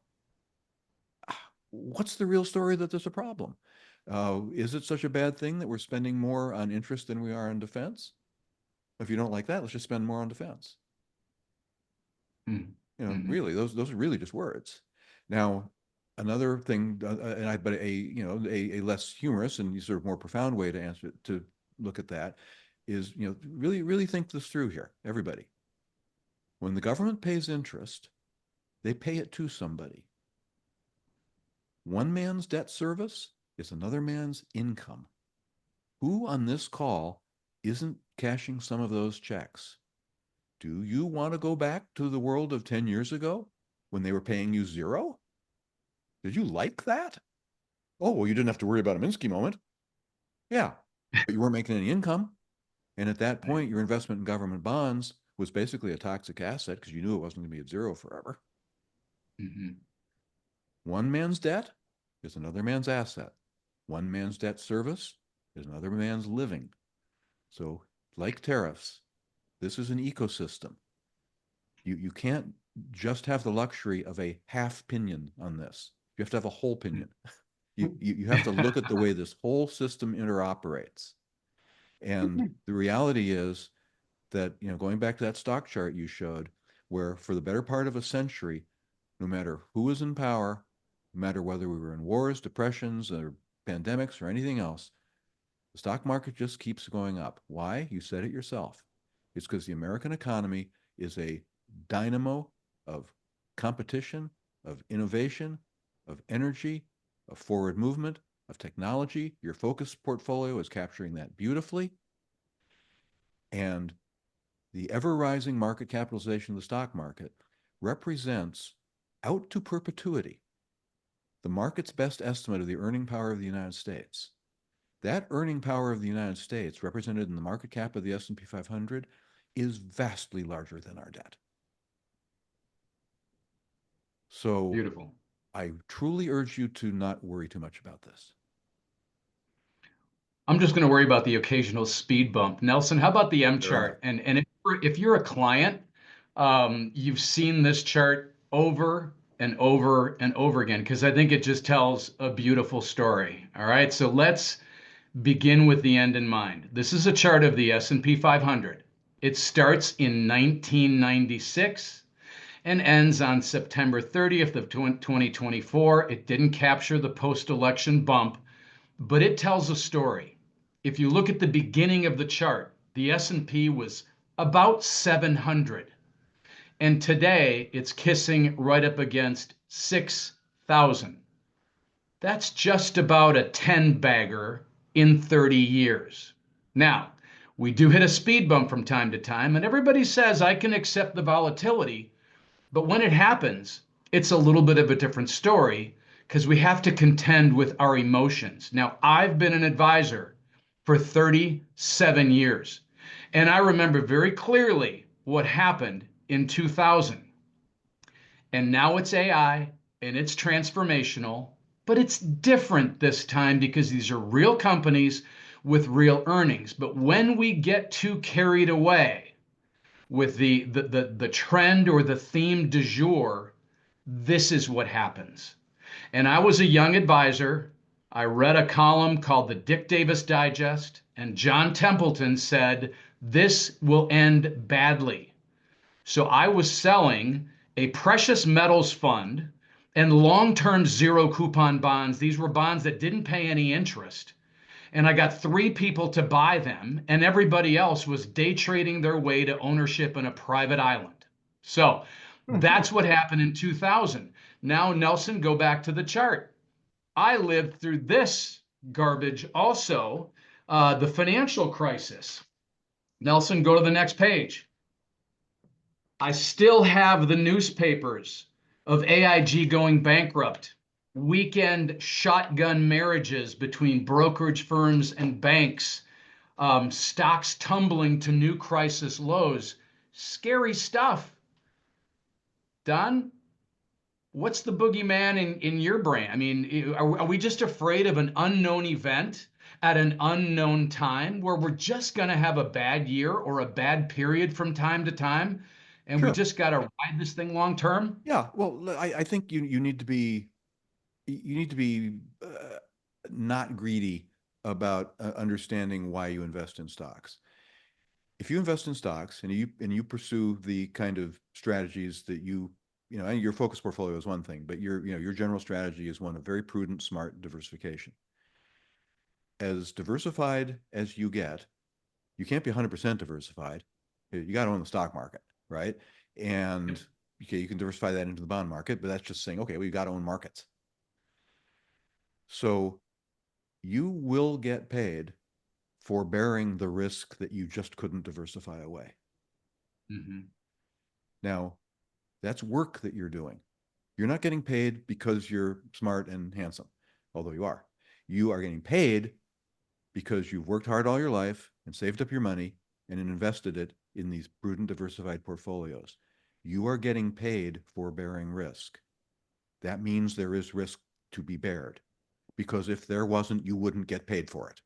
what's the real story that there's a problem? Is it such a bad thing that we're spending more on interest than we are on defense? If you don't like that, let's just spend more on defense. Mm-hmm. Really, those are really just words. Now, another thing, but a less humorous and sort of more profound way to look at that is, really think this through here, everybody. When the government pays interest, they pay it to somebody. One man's debt service is another man's income. Who on this call isn't cashing some of those checks? Do you want to go back to the world of 10 years ago when they were paying you zero? Did you like that? Oh, well, you didn't have to worry about a Minsky moment. Yeah, but you weren't making any income. And at that point, your investment in government bonds was basically a toxic asset because you knew it wasn't going to be at zero forever. Mm-hmm. One man's debt is another man's asset. One man's debt service is another man's living. So, like tariffs, this is an ecosystem. You can't just have the luxury of a half pinion on this. You have to have a whole pinion. You have to look at the way this whole system interoperates. And the reality is that, going back to that stock chart you showed, where for the better part of a century, no matter who was in power, no matter whether we were in wars, depressions, or pandemics, or anything else, the stock market just keeps going up. Why? You said it yourself. It's because the American economy is a dynamo of competition, of innovation, of energy, of forward movement, of technology. Your focus portfolio is capturing that beautifully. And the ever-rising market capitalization of the stock market represents out to perpetuity the market's best estimate of the earning power of the United States. That earning power of the United States, represented in the market cap of the S&P 500, is vastly larger than our debt. So Beautiful. I truly urge you to not worry too much about this. I'm just going to worry about the occasional speed bump. Nelson, how about the M There are. chart? And if you're a client, you've seen this chart over and over and over again, because I think it just tells a beautiful story. All right, so let's begin with the end in mind. This is a chart of the S&P 500. It starts in 1996 and ends on September 30th of 2024. It didn't capture the post-election bump, but it tells a story. If you look at the beginning of the chart, the S&P was about 700. And today it's kissing right up against 6,000. That's just about a 10 bagger in 30 years. Now, we do hit a speed bump from time to time, and everybody says I can accept the volatility, but when it happens, it's a little bit of a different story because we have to contend with our emotions. Now, I've been an advisor for 37 years, and I remember very clearly what happened in 2000. And now it's AI and it's transformational, but it's different this time because these are real companies with real earnings. But when we get too carried away with the trend or the theme du jour, this is what happens. And I was a young advisor. I read a column called the Dick Davis Digest, and John Templeton said, this will end badly. So I was selling a precious metals fund and long-term zero coupon bonds. These were bonds that didn't pay any interest. And I got 3 people to buy them, and everybody else was day trading their way to ownership in a private island. So that's what happened in 2000. Now, Nelson, go back to the chart. I lived through this garbage also, the financial crisis. Nelson, go to the next page. I still have the newspapers of AIG going bankrupt, weekend shotgun marriages between brokerage firms and banks, stocks tumbling to new crisis lows. Scary stuff. Don, what's the boogeyman in your brain? I mean, are we just afraid of an unknown event at an unknown time where we're just going to have a bad year or a bad period from time to time? And we Sure. just got to ride this thing long term? Yeah. Well, I think you need to be not greedy about understanding why you invest in stocks. If you invest in stocks and you pursue the kind of strategies that and your focus portfolio is one thing, but your general strategy is one of very prudent, smart diversification. As diversified as you get, you can't be 100% diversified. You got to own the stock market, right? And okay, you can diversify that into the bond market, but that's just saying, okay, well, you got to own markets. So you will get paid for bearing the risk that you just couldn't diversify away. Mm-hmm. Now, that's work that you're doing. You're not getting paid because you're smart and handsome, although you are. You are getting paid because you've worked hard all your life and saved up your money and invested it in these prudent, diversified portfolios. You are getting paid for bearing risk. That means there is risk to be bared, because if there wasn't, you wouldn't get paid for it.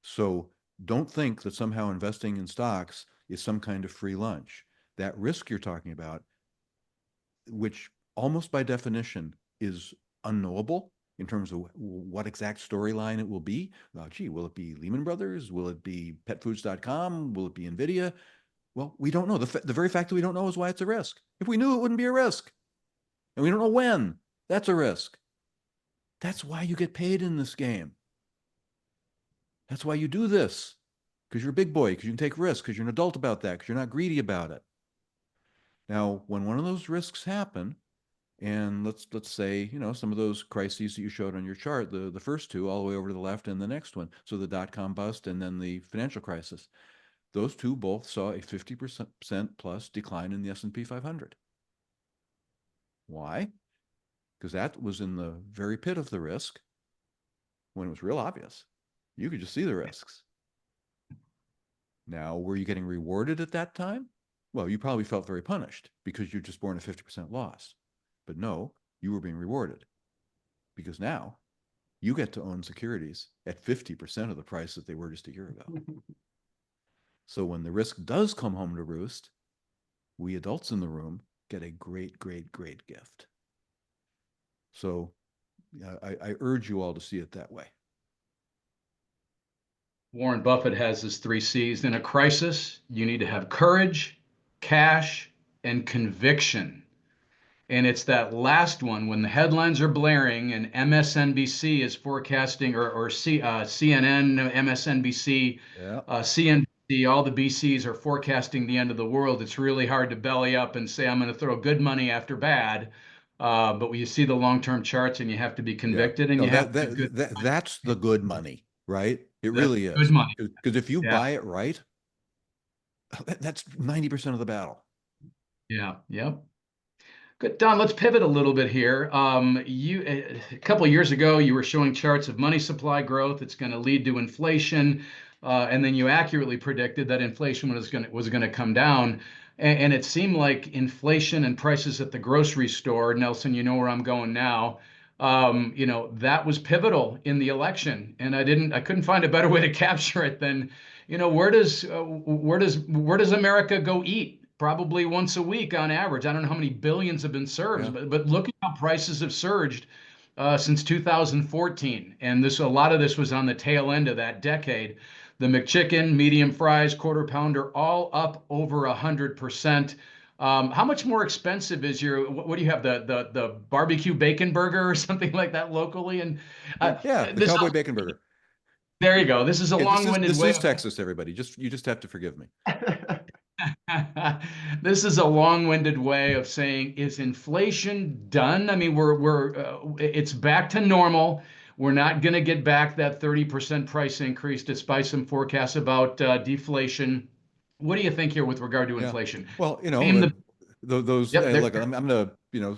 So don't think that somehow investing in stocks is some kind of free lunch. That risk you're talking about, which almost by definition is unknowable in terms of what exact storyline it will be. Gee, will it be Lehman Brothers? Will it be petfoods.com? Will it be NVIDIA? Well, we don't know. The very fact that we don't know is why it's a risk. If we knew, it wouldn't be a risk. And we don't know when. That's a risk. That's why you get paid in this game. That's why you do this, because you're a big boy, because you can take risks, because you're an adult about that, because you're not greedy about it. Now, when one of those risks happen, and let's say, some of those crises that you showed on your chart, the first two all the way over to the left and the next one, so the dot-com bust and then the financial crisis. those two both saw a 50% plus decline in the S&P 500. Why? Because that was in the very pit of the risk when it was real obvious. You could just see the risks. Now, were you getting rewarded at that time? Well, you probably felt very punished because you just borne a 50% loss. But no, you were being rewarded because now you get to own securities at 50% of the price that they were just a year ago. So when the risk does come home to roost, we adults in the room get a great, great, great gift. So I urge you all to see it that way. Warren Buffett has his 3 C's. In a crisis, you need to have courage, cash, and conviction. And it's that last one when the headlines are blaring and MSNBC is forecasting, or CNN, MSNBC, Yeah. CNBC, all the BCs are forecasting the end of the world. It's really hard to belly up and say, I'm going to throw good money after bad. But when you see the long-term charts and you have to be convicted and No, you have to do good. that's the good money, right? It That's really good is. money. Because if you Yeah. buy it right, that's 90% of the battle. Yeah. Yep. Good, Don. Let's pivot a little bit here. A couple of years ago, you were showing charts of money supply growth. It's going to lead to inflation, and then you accurately predicted that inflation was going to come down. And it seemed like inflation and prices at the grocery store, Nelson, you know where I'm going now. That was pivotal in the election, and I couldn't find a better way to capture it than, where does America go eat? Probably once a week on average. I don't know how many billions have been served, Yeah. but look at how prices have surged since 2014. And a lot of this was on the tail end of that decade. The McChicken, medium fries, quarter pounder, all up over 100%. How much more expensive is what do you have, the barbecue bacon burger or something like that locally? And Yeah, the this Cowboy Bacon Burger. there you go. This is a Okay, long-winded this way is of Texas, everybody. You just have to forgive me. This is a long-winded way of saying, is inflation done? I mean, it's back to normal. We're not going to get back that 30% price increase despite some forecasts about deflation. What do you think here with regard to Yeah. inflation? Well, Name the those Yep, look, I'm gonna,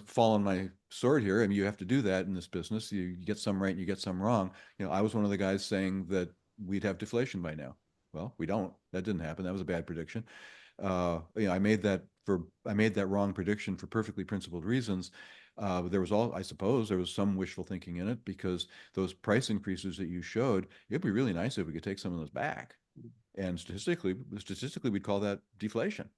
fall on my sword here. I mean, you have to do that in this business. You get some right and you get some wrong. I was one of the guys saying that we'd have deflation by now. Well, we don't. That didn't happen. That was a bad prediction. I made that wrong prediction for perfectly principled reasons. I suppose there was some wishful thinking in it because those price increases that you showed, it'd be really nice if we could take some of those back. And statistically, we'd call that deflation.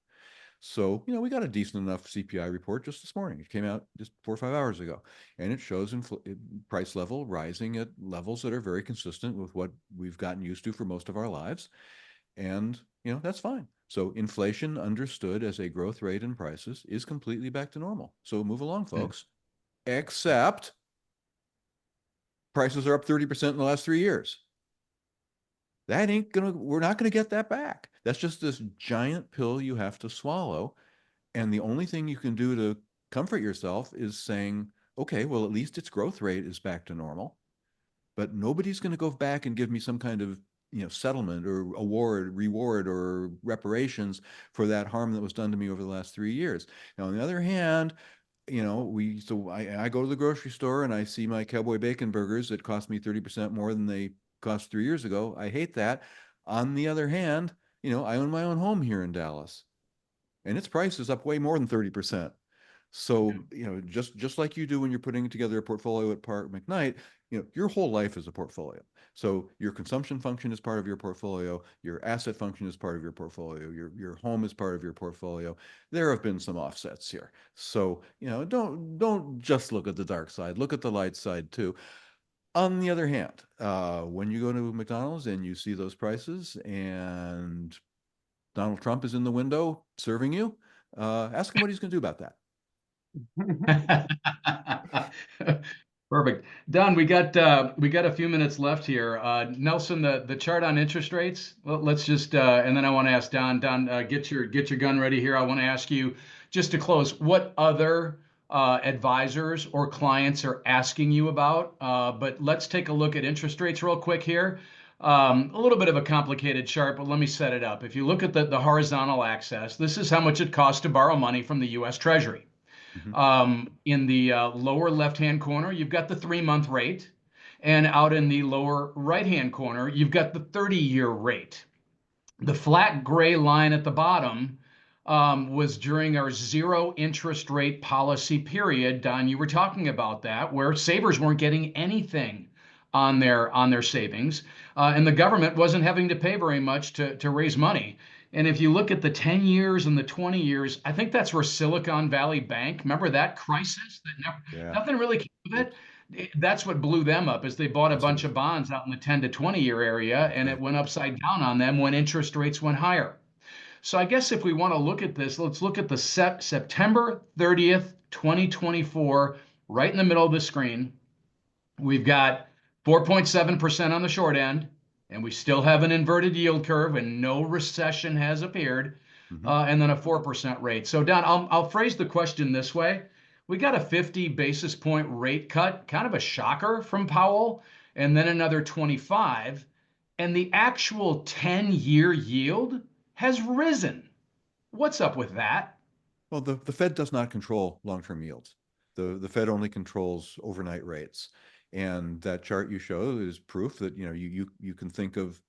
So, we got a decent enough CPI report just this morning. It came out just 4 or 5 hours ago, and it shows price level rising at levels that are very consistent with what we've gotten used to for most of our lives. And, that's fine. So inflation understood as a growth rate in prices is completely back to normal. So move along, folks. Except prices are up 30% in the last 3 years. We're not gonna get that back. That's just this giant pill you have to swallow. And the only thing you can do to comfort yourself is saying, okay, well, at least its growth rate is back to normal. But nobody's going to go back and give me some kind of settlement or reward or reparations for that harm that was done to me over the last 3 years. Now, on the other hand, I go to the grocery store and I see my Cowboy Bacon burgers that cost me 30% more than they cost 3 years ago. I hate that. On the other hand, I own my own home here in Dallas, and its price is up way more than 30%. So, just like you do when you're putting together a portfolio at Park McKnight, your whole life is a portfolio. So your consumption function is part of your portfolio, your asset function is part of your portfolio, your home is part of your portfolio. There have been some offsets here. So, don't just look at the dark side, look at the light side too. On the other hand, when you go to McDonald's and you see those prices and Donald Trump is in the window serving you, ask him what he's going to do about that. Perfect. Don, we got a few minutes left here. Nelson, the chart on interest rates. Well, let's just and then I want to ask Don. Don, get your gun ready here. I want to ask you just to close. What other advisors or clients are asking you about? But let's take a look at interest rates real quick here. A little bit of a complicated chart, but let me set it up. If you look at the horizontal axis, this is how much it costs to borrow money from the US Treasury. Mhm. In the lower left-hand corner, you've got the 3-month rate. And out in the lower right-hand corner, you've got the 30-year rate. The flat gray line at the bottom was during our zero interest rate policy period. Don, you were talking about that, where savers weren't getting anything on their savings, and the government wasn't having to pay very much to raise money. And if you look at the 10 years and the 20 years, I think that's where Silicon Valley Bank, remember that crisis that Yeah, nothing really came of oops, it? That's what blew them up is they bought a yes, it bunch is. of bonds out in the 10 to 20 year area That's and it right. went upside down on them when interest rates went higher. So I guess if we want to look at this, let's look at the September 30th, 2024, right in the middle of the screen. We've got 4.7% on the short end, and we still have an inverted yield curve, and no recession has appeared, Hmm. and then a 4% rate. So, Don, I'll phrase the question this way. We got a 50 basis point rate cut, kind of a shocker from Powell, and then another 25, and the actual 10-year yield has risen. What's up with that? Well, the Fed does not control long-term yields. The Fed only controls overnight rates. And that chart you show is proof that, you can think of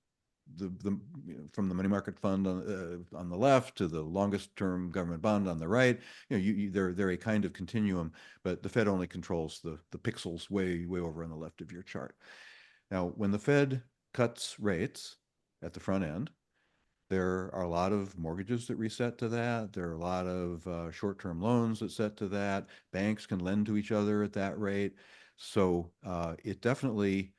from the money market fund on the left to the longest term government bond on the right. They're a kind of continuum, but the Fed only controls the pixels way over on the left of your chart. Now, when the Fed cuts rates at the front end, there are a lot of mortgages that reset to that. There are a lot of short-term loans that set to that. Banks can lend to each other at that rate. So it definitely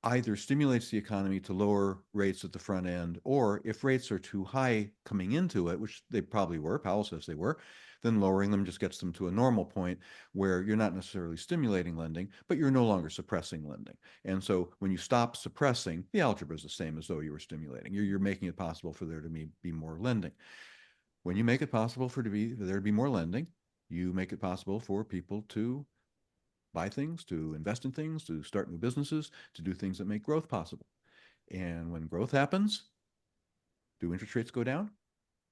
either stimulates the economy to lower rates at the front end, or if rates are too high coming into it, which they probably were, Powell says they were, then lowering them just gets them to a normal point where you're not necessarily stimulating lending, but you're no longer suppressing lending. And so when you stop suppressing, the algebra is the same as though you were stimulating. You're making it possible for there to be more lending. When you make it possible for there to be more lending, you make it possible for people to buy things, to invest in things, to start new businesses, to do things that make growth possible. And when growth happens, do interest rates go down?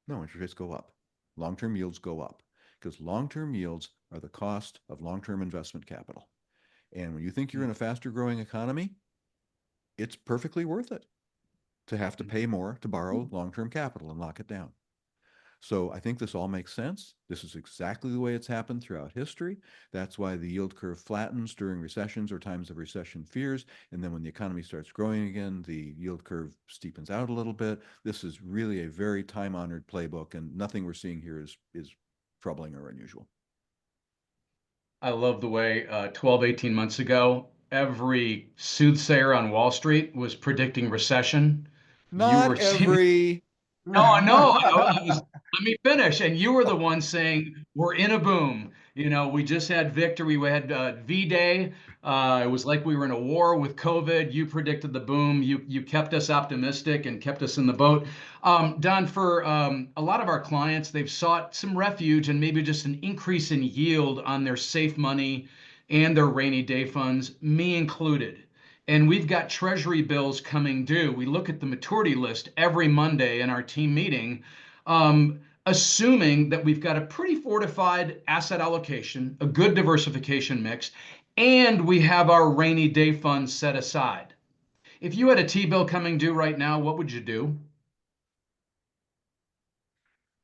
No, interest rates go up. Long-term yields go up because long-term yields are the cost of long-term investment capital. And when you think you're in a faster growing economy, it's perfectly worth it to have to pay more to borrow long-term capital and lock it down. So I think this all makes sense. This is exactly the way it's happened throughout history. That's why the yield curve flattens during recessions or times of recession fears. And then when the economy starts growing again, the yield curve steepens out a little bit. This is really a very time-honored playbook, and nothing we're seeing here is troubling or unusual. I love the way 12, 18 months ago, every soothsayer on Wall Street was predicting recession. You Not were seeing every. No, I know. Let me finish. And you were the one saying we're in a boom. We just had victory. We had V-Day. It was like we were in a war with COVID. You predicted the boom. You kept us optimistic and kept us in the boat. Don, for a lot of our clients, they've sought some refuge and maybe just an increase in yield on their safe money and their rainy day funds, me included. And we've got treasury bills coming due. We look at the maturity list every Monday in our team meeting, assuming that we've got a pretty fortified asset allocation, a good diversification mix, and we have our rainy day funds set aside. If you had a T-bill coming due right now, what would you do?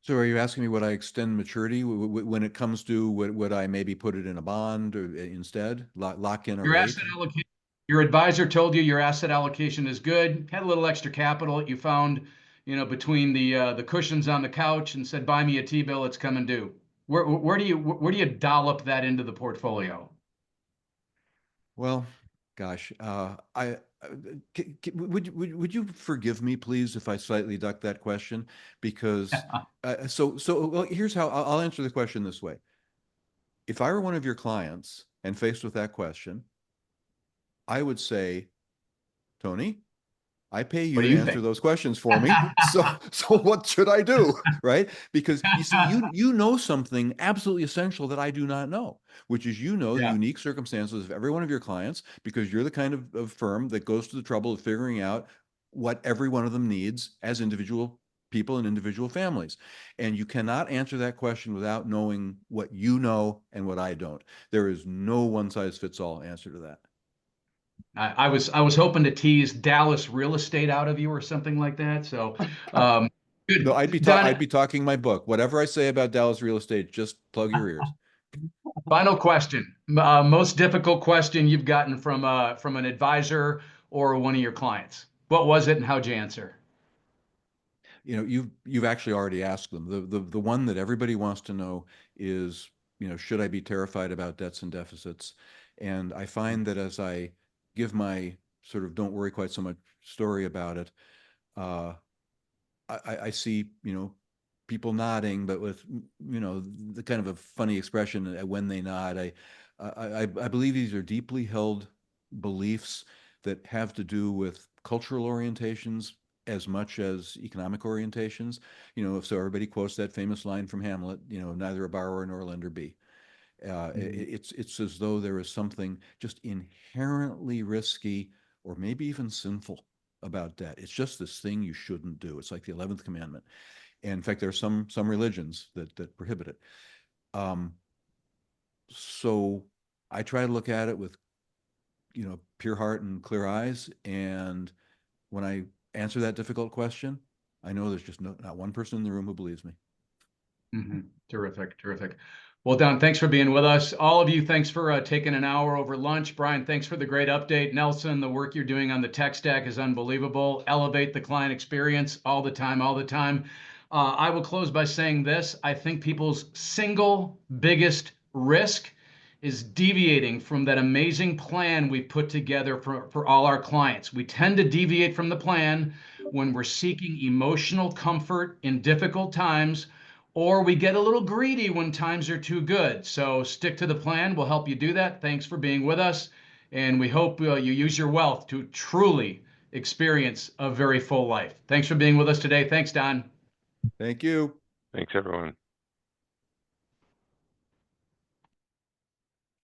So are you asking me would I extend maturity when it comes to would I maybe put it in a bond or instead lock in a Your rate? asset allocation, your advisor told you your asset allocation is good, had a little extra capital that you found, between the cushions on the couch and said, buy me a T-bill, it's coming due. Where do you dollop that into the portfolio? Well, gosh, would you forgive me, please, if I slightly duck that question? Because well, here's how I'll answer the question this way. If I were one of your clients and faced with that question, I would say, Tony, I pay What you do to you answer think? those questions for me. So what should I do? Right? Because you see, you know something absolutely essential that I do not know, which is the Yeah. unique circumstances of every one of your clients, because you're the kind of firm that goes to the trouble of figuring out what every one of them needs as individual people and individual families. And you cannot answer that question without knowing what you know and what I don't. There is no one size fits all answer to that. I was hoping to tease Dallas real estate out of you or something like that. So No, good. I'd Don, be talking my book. Whatever I say about Dallas real estate, just plug your ears. final question. Most difficult question you've gotten from an advisor or one of your clients. What was it and how'd you answer? You've actually already asked them. The one that everybody wants to know is, should I be terrified about debts and deficits? And I find that as I give my sort of don't worry quite so much story about it, uh, I see, people nodding, but with, the kind of a funny expression when they nod. I believe these are deeply held beliefs that have to do with cultural orientations as much as economic orientations. So everybody quotes that famous line from Hamlet, neither a borrower nor a lender be. It's as though there is something just inherently risky or maybe even sinful about debt. It's just this thing you shouldn't do. It's like the 11th commandment. And in fact, there are some religions that prohibit it. Um, so I try to look at it with, pure heart and clear eyes. And when I answer that difficult question, I know there's just not one person in the room who believes me. Mm-hmm. Terrific, terrific. Well, Don, thanks for being with us. All of you, thanks for taking an hour over lunch. Brian, thanks for the great update. Nelson, the work you're doing on the tech stack is unbelievable. Elevate the client experience all the time, all the time. I will close by saying this. I think people's single biggest risk is deviating from that amazing plan we put together for all our clients. We tend to deviate from the plan when we're seeking emotional comfort in difficult times, or we get a little greedy when times are too good. So stick to the plan. We'll help you do that. Thanks for being with us. And we hope you use your wealth to truly experience a very full life. Thanks for being with us today. Thanks, Don. Thank you. Thanks, everyone.